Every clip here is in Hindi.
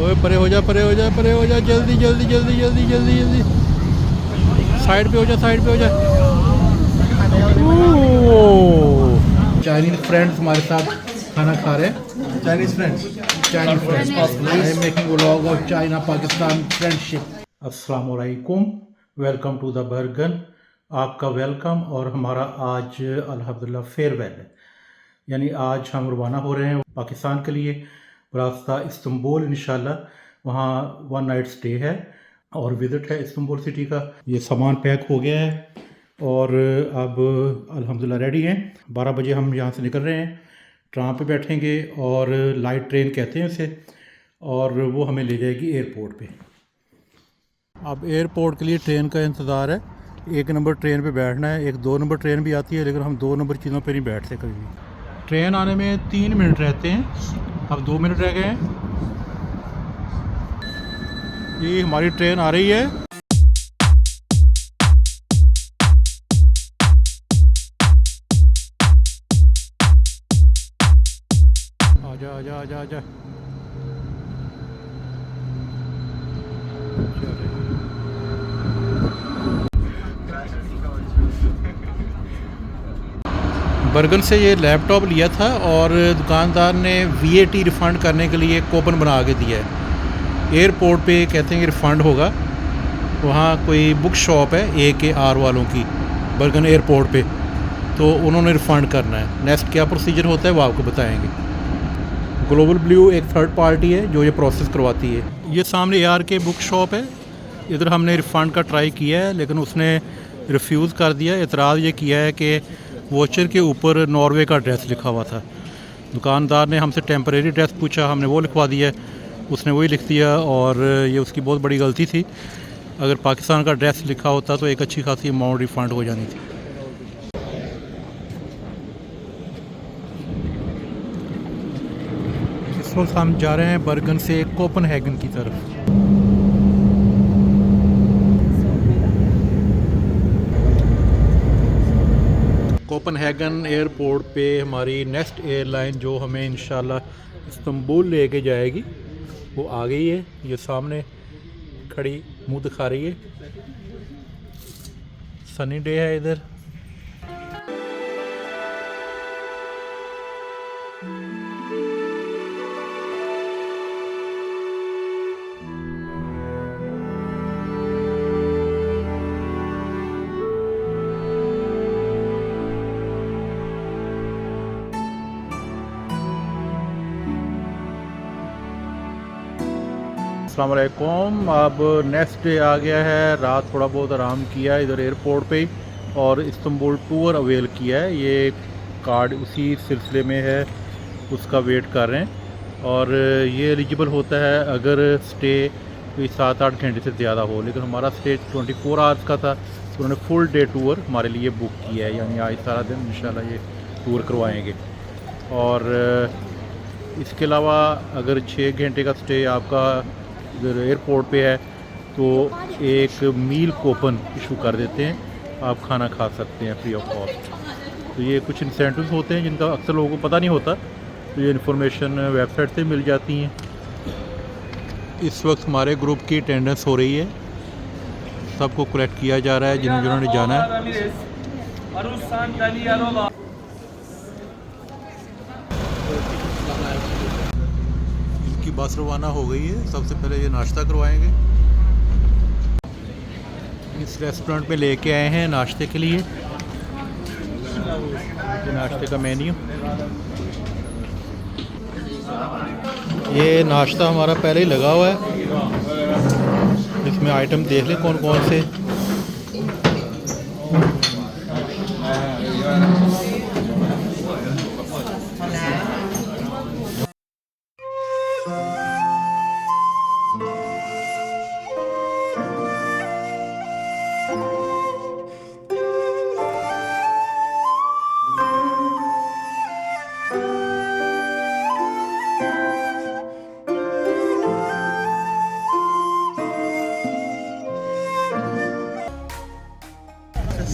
ओए परे हो जा, परे हो जा, परे हो जा, जल्दी जल्दी जल्दी जल्दी जल्दी जल्दी। साइड पे हो जा, साइड पे हो जा। चाइनीज फ्रेंड्स हमारे साथ खाना खा रहे हैं। Chinese friends. Chinese friends. I am making vlog of China Pakistan friendship. अस्सलाम वालेकुम, वेलकम टू द बर्गन। आपका वेलकम। और हमारा आज अल्हम्दुलिल्लाह फेयरवेल है, यानी आज हम रवाना हो रहे हैं पाकिस्तान के लिए। रास्ता इस्तंबुल इंशाल्लाह। वहाँ 1 नाइट स्टे है और विज़िट है इस्तंबुल सिटी का। ये सामान पैक हो गया है और अब अल्हम्दुलिल्लाह रेडी हैं। 12 बजे हम यहाँ से निकल रहे हैं, ट्राम पे बैठेंगे और लाइट ट्रेन कहते हैं उसे, और वो हमें ले जाएगी एयरपोर्ट पे। अब एयरपोर्ट के लिए ट्रेन का इंतज़ार है। 1 नंबर ट्रेन पे बैठना है। एक 2 नंबर ट्रेन भी आती है, लेकिन हम 2 नंबर चीज़ों पे नहीं बैठते कभी भी। ट्रेन आने में 3 मिनट रहते हैं, अब 2 मिनट रह गए हैं। ये हमारी ट्रेन आ रही है। आजा आजा आजा आजा। बर्गन से ये लैपटॉप लिया था और दुकानदार ने VAT रिफ़ंड करने के लिए कूपन बना के दिया है। एयरपोर्ट पे कहते हैं कि रिफ़ंड होगा। वहाँ कोई बुक शॉप है AKR वालों की बर्गन एयरपोर्ट पे, तो उन्होंने रिफ़ंड करना है। नेक्स्ट क्या प्रोसीजर होता है वो आपको बताएंगे। ग्लोबल ब्लू एक थर्ड पार्टी है जो ये प्रोसेस करवाती है। ये सामने ARK बुक शॉप है। इधर हमने रिफ़ंड का ट्राई किया है, लेकिन उसने रिफ्यूज़ कर दिया। एतराज़ ये किया है कि वोचर के ऊपर नॉर्वे का एड्रेस लिखा हुआ था। दुकानदार ने हमसे टेम्परेरी एड्रेस पूछा, हमने वो लिखवा दिया, उसने वही लिख दिया और ये उसकी बहुत बड़ी गलती थी। अगर पाकिस्तान का एड्रेस लिखा होता तो एक अच्छी खासी अमाउंट रिफ़ंड हो जानी थी। इस वक्त हम जा रहे हैं बर्गन से कोपनहेगन की तरफ। कोपनहेगन एयरपोर्ट पे हमारी नेक्स्ट एयरलाइन जो हमें इंशाल्लाह इस्तंबुल लेके जाएगी वो आ गई है। ये सामने खड़ी मुंह दिखा रही है। सनी डे है इधर। अस्सलाम वालेकुम। अब नेक्स्ट डे आ गया है। रात थोड़ा बहुत आराम किया इधर एयरपोर्ट पे और इस्तंबुल टूर अवेल किया है। ये कार्ड उसी सिलसिले में है, उसका वेट कर रहे हैं। और ये एलिजिबल होता है अगर स्टे कोई 7-8 घंटे से ज़्यादा हो, लेकिन हमारा स्टे 24 आवर्स का था, तो उन्होंने फुल डे टूर हमारे लिए बुक किया है। यानी आज सारा दिन इंशाल्लाह ये टूर करवाएंगे। और इसके अलावा अगर 6 घंटे का स्टे आपका इधर एयरपोर्ट पे है तो एक मील कूपन इशू कर देते हैं, आप खाना खा सकते हैं फ्री ऑफ कॉस्ट। तो ये कुछ इंसेंटिव्स होते हैं जिनका अक्सर लोगों को पता नहीं होता, तो ये इन्फॉर्मेशन वेबसाइट से मिल जाती हैं। इस वक्त हमारे ग्रुप की अटेंडेंस हो रही है, सबको कलेक्ट किया जा रहा है जिन्होंने जाना है। इनकी बस रवाना हो गई है। सबसे पहले ये नाश्ता करवाएंगे। इस रेस्टोरेंट में लेके आए हैं नाश्ते के लिए। ये नाश्ते का मेन्यू। ये नाश्ता हमारा पहले ही लगा हुआ है, इसमें आइटम देख लें कौन कौन से।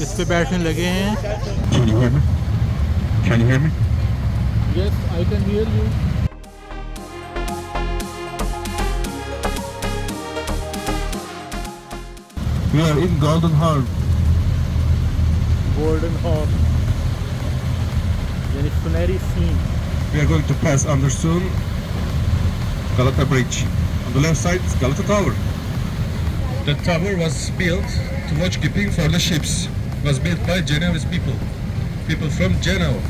इस पे बैठने लगे हैं। Can you hear me? Can you hear me? Yes, I can hear you. We are in Golden Horn. Golden horn यानी सुनहरी scene. We are going to pass under soon Galata Bridge. On the left side, Galata Tower. The tower was built to watch keeping for the ships. It was built by Genoese people from Genoa.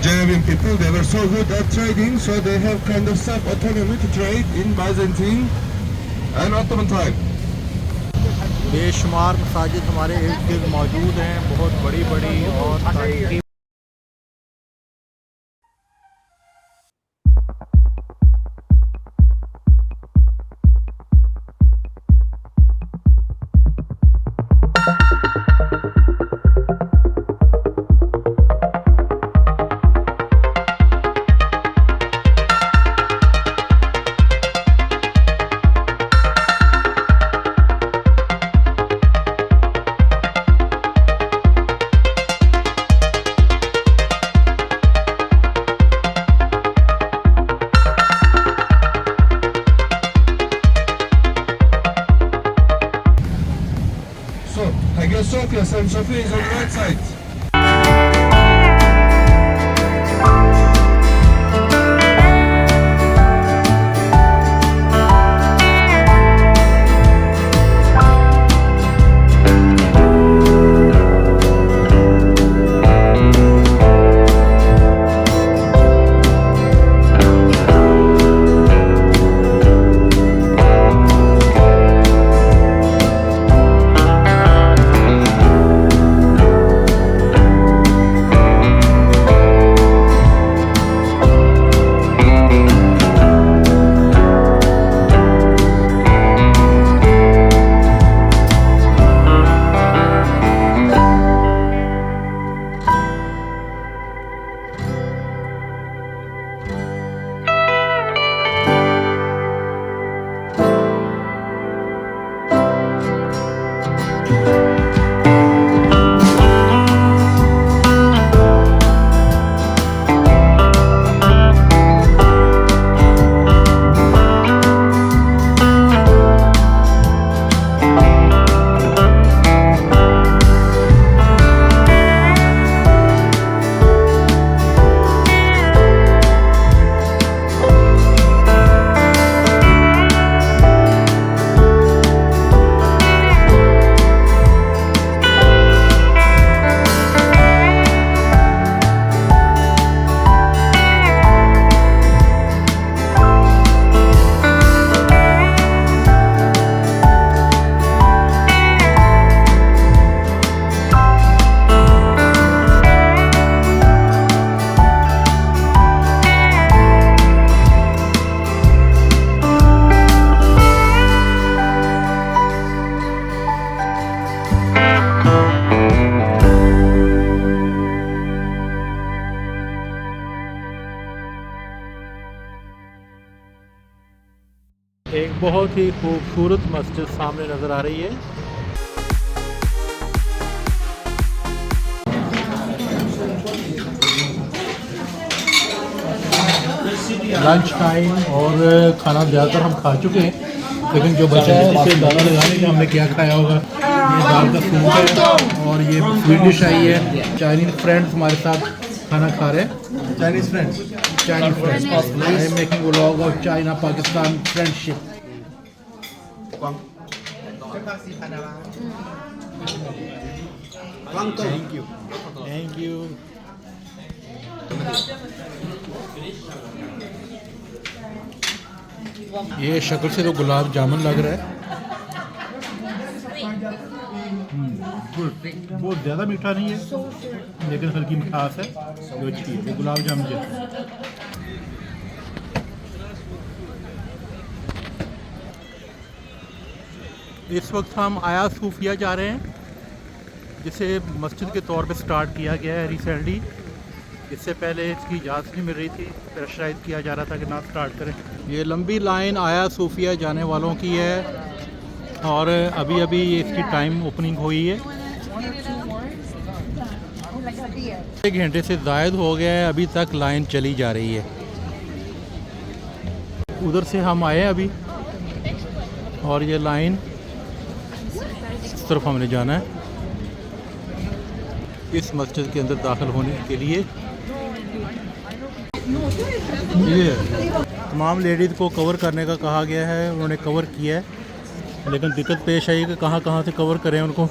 Genovian people, they were so good at trading, so they have kind of self-autonomy to trade in Byzantine and Ottoman time. बेशुमार मसाजिद हमारे इर्द गिर्द मौजूद हैं, बहुत बड़ी बड़ी और तारीखी। So, Hagia Sophia, San Sophia is on the right side. एक बहुत ही खूबसूरत मस्जिद सामने नज़र आ रही है। लंच टाइम और खाना ज़्यादातर हम खा चुके हैं, लेकिन जो बचा है इसे दाना लगाने के हमने क्या खाया होगा। ये दाल का सूप है और ये स्वीट डिश आई है। चाइनीज़ फ्रेंड्स हमारे साथ खाना खा रहे हैं। Chinese friends I am making vlog of China Pakistan friendship. Thank you. ये शक्ल से तो गुलाब जामुन लग रहा है। बहुत ज़्यादा मीठा नहीं है, लेकिन हल्की मिठास है जो अच्छी है। गुलाब जामुन जैसा। इस वक्त हम आया सूफिया जा रहे हैं, जिसे मस्जिद के तौर पे स्टार्ट किया गया है रिसेंटली। इससे पहले इसकी इजाज़त नहीं मिल रही थी, प्रेशराइज किया जा रहा था कि ना स्टार्ट करें। ये लंबी लाइन आया सूफिया जाने वालों की है और अभी अभी इसकी टाइम ओपनिंग हुई है। 1 घंटे से ज़ायद हो गया है, अभी तक लाइन चली जा रही है। उधर से हम आए अभी और ये लाइन तरफ हमने जाना है इस मस्जिद के अंदर दाखिल होने के लिए। ये तमाम लेडीज़ को कवर करने का कहा गया है, उन्होंने कवर किया है, लेकिन दिक्कत पेश आई कि कहाँ से कवर करें उनको।